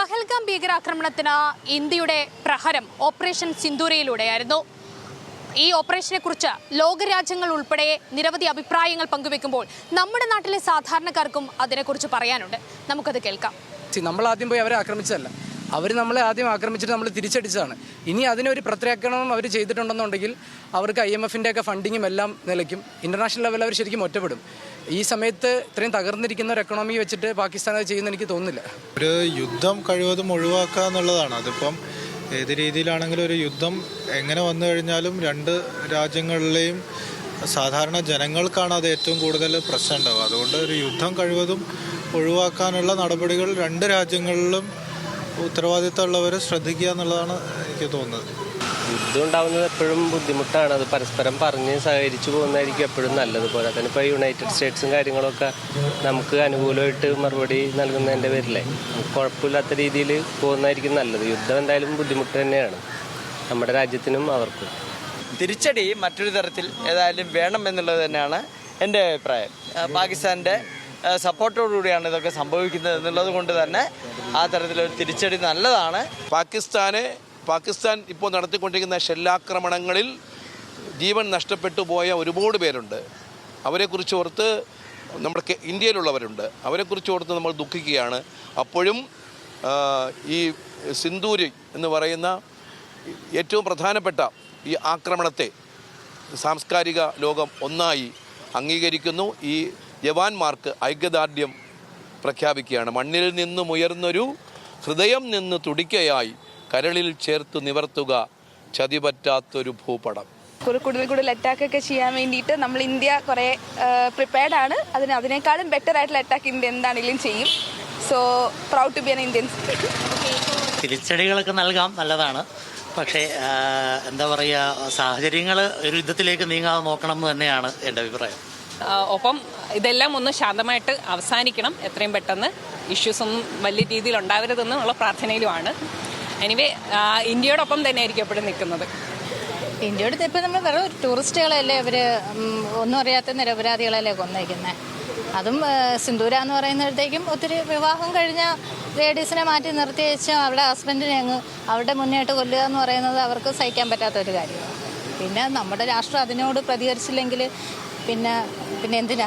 പഹൽഗാം ഭീകരാക്രമണത്തിന് ഇന്ത്യയുടെ പ്രഹരം ഓപ്പറേഷൻ സിന്ദൂരയിലൂടെയായിരുന്നു. ഈ ഓപ്പറേഷനെ കുറിച്ച് ലോകരാജ്യങ്ങൾ ഉൾപ്പെടെ നിരവധി അഭിപ്രായങ്ങൾ പങ്കുവെക്കുമ്പോൾ നമ്മുടെ നാട്ടിലെ സാധാരണക്കാർക്കും അതിനെക്കുറിച്ച് പറയാനുണ്ട്. നമുക്കത് കേൾക്കാം. നമ്മൾ ആദ്യം പോയി അവരെ ആക്രമിച്ചതല്ല, അവർ നമ്മളെ ആദ്യം ആക്രമിച്ചിട്ട് നമ്മൾ തിരിച്ചടിച്ചതാണ്. ഇനി അതിനൊരു പ്രത്യാക്രമണം അവർ ചെയ്തിട്ടുണ്ടെന്നുണ്ടെങ്കിൽ അവർക്ക് IMFൻ്റെ ഒക്കെ ഫണ്ടിങ്ങും എല്ലാം നിലയ്ക്കും. ഇൻ്റർനാഷണൽ ലെവലിൽ അവർ ശരിക്കും ഒറ്റപ്പെടും. ഈ സമയത്ത് ഇത്രയും തകർന്നിരിക്കുന്ന ഒരു എക്കണോമി വെച്ചിട്ട് പാകിസ്ഥാൻ അത് ചെയ്യുമെന്ന് എനിക്ക് തോന്നുന്നില്ല. ഒരു യുദ്ധം കഴിവതും ഒഴിവാക്കുക എന്നുള്ളതാണ്. അതിപ്പം ഏത് രീതിയിലാണെങ്കിലും ഒരു യുദ്ധം എങ്ങനെ വന്നു കഴിഞ്ഞാലും രണ്ട് രാജ്യങ്ങളിലെയും സാധാരണ ജനങ്ങൾക്കാണ് അത് ഏറ്റവും കൂടുതൽ പ്രശ്നം ഉണ്ടാവുക. അതുകൊണ്ട് ഒരു യുദ്ധം കഴിവതും ഒഴിവാക്കാനുള്ള നടപടികൾ രണ്ട് രാജ്യങ്ങളിലും ഉത്തരവാദിത്തമുള്ളവർ ശ്രദ്ധിക്കുക എന്നുള്ളതാണ് എനിക്ക് തോന്നുന്നത്. യുദ്ധം ഉണ്ടാകുന്നത് എപ്പോഴും ബുദ്ധിമുട്ടാണ്. അത് പരസ്പരം പറഞ്ഞ് സഹകരിച്ചു പോകുന്നതായിരിക്കും എപ്പോഴും നല്ലത്. പോലെ തന്നെ ഇപ്പോൾ യുണൈറ്റഡ് സ്റ്റേറ്റ്സും കാര്യങ്ങളൊക്കെ നമുക്ക് അനുകൂലമായിട്ട് മറുപടി നൽകുന്നതിൻ്റെ പേരിലെ കുഴപ്പമില്ലാത്ത രീതിയിൽ പോകുന്നതായിരിക്കും നല്ലത്. യുദ്ധം എന്തായാലും ബുദ്ധിമുട്ട് തന്നെയാണ് നമ്മുടെ രാജ്യത്തിനും അവർക്കും. തിരിച്ചടി മറ്റൊരു തരത്തിൽ ഏതായാലും വേണം എന്നുള്ളത് തന്നെയാണ് എൻ്റെ അഭിപ്രായം. പാകിസ്ഥാൻ്റെ സപ്പോർട്ടോടുകൂടിയാണ് ഇതൊക്കെ സംഭവിക്കുന്നത് എന്നുള്ളത് കൊണ്ട് തന്നെ ആ തരത്തിലൊരു തിരിച്ചടി നല്ലതാണ്. പാകിസ്ഥാൻ ഇപ്പോൾ നടത്തിക്കൊണ്ടിരിക്കുന്ന ഷെല്ലാക്രമണങ്ങളിൽ ജീവൻ നഷ്ടപ്പെട്ടു പോയ ഒരുപാട് പേരുണ്ട്. അവരെക്കുറിച്ച് ഓർത്ത് നമ്മുടെ ഇന്ത്യയിലുള്ളവരുണ്ട്. അവരെക്കുറിച്ച് ഓർത്ത് നമ്മൾ ദുഃഖിക്കുകയാണ്. അപ്പോഴും ഈ സിന്ദൂരി എന്ന് പറയുന്ന ഏറ്റവും പ്രധാനപ്പെട്ട ഈ ആക്രമണത്തെ സാംസ്കാരിക ലോകം ഒന്നായി അംഗീകരിക്കുന്നു. ഈ ജവാന്മാർക്ക് ഐക്യദാർഢ്യം പ്രഖ്യാപിക്കുകയാണ്. മണ്ണിൽ നിന്നും ഉയർന്നൊരു ഹൃദയം നിന്ന് തുടിക്കയായി കരളിൽ ചേർത്ത് നിവർത്തുക ചതിപറ്റാത്തൊരു ഭൂപടം. കൂടുതൽ അറ്റാക്കൊക്കെ ചെയ്യാൻ വേണ്ടിയിട്ട് നമ്മൾ ഇന്ത്യ കുറേ പ്രിപ്പയർഡ് ആണ്. അതിനേക്കാളും ബെറ്റർ ആയിട്ടുള്ള അറ്റാക്ക് ഇന്ത്യ എന്താണെങ്കിലും ചെയ്യും. So proud to be an Indian. തിരിച്ചടികളൊക്കെ നൽകാം, നല്ലതാണ്. പക്ഷേ എന്താ പറയുക, സാഹചര്യങ്ങൾ ഒരു യുദ്ധത്തിലേക്ക് നീങ്ങാതെ നോക്കണം എന്ന് തന്നെയാണ് എൻ്റെ അഭിപ്രായം. ഒപ്പം ഇതെല്ലാം ഒന്ന് ശാന്തമായിട്ട് അവസാനിക്കണം, എത്രയും പെട്ടെന്ന്. ഇഷ്യൂസൊന്നും വലിയ രീതിയിൽ ഉണ്ടാവരുതെന്നുള്ള പ്രാർത്ഥനയിലുമാണ്. എനിവേ ഇന്ത്യയോടൊപ്പം തന്നെ ആയിരിക്കും എപ്പോഴും നിൽക്കുന്നത്. ഇന്ത്യയോട് ഇപ്പം നമ്മൾ വെറും ടൂറിസ്റ്റുകളല്ലേ, അവർ ഒന്നും അറിയാത്ത നിരപരാധികളല്ലേ കൊന്നേക്കുന്നത്. അതും സിന്ദൂര എന്ന് പറയുന്നിടത്തേക്കും ഒത്തിരി വിവാഹം കഴിഞ്ഞ ലേഡീസിനെ മാറ്റി നിർത്തി വെച്ച് അവരുടെ ഹസ്ബൻഡിനെ അങ്ങ് അവരുടെ മുന്നേട്ട് കൊല്ലുക എന്ന് പറയുന്നത് അവർക്ക് സഹിക്കാൻ പറ്റാത്തൊരു കാര്യമാണ്. പിന്നെ നമ്മുടെ രാഷ്ട്രം അതിനോട് പ്രതികരിച്ചില്ലെങ്കിൽ പിന്നെ എന്തിനാ?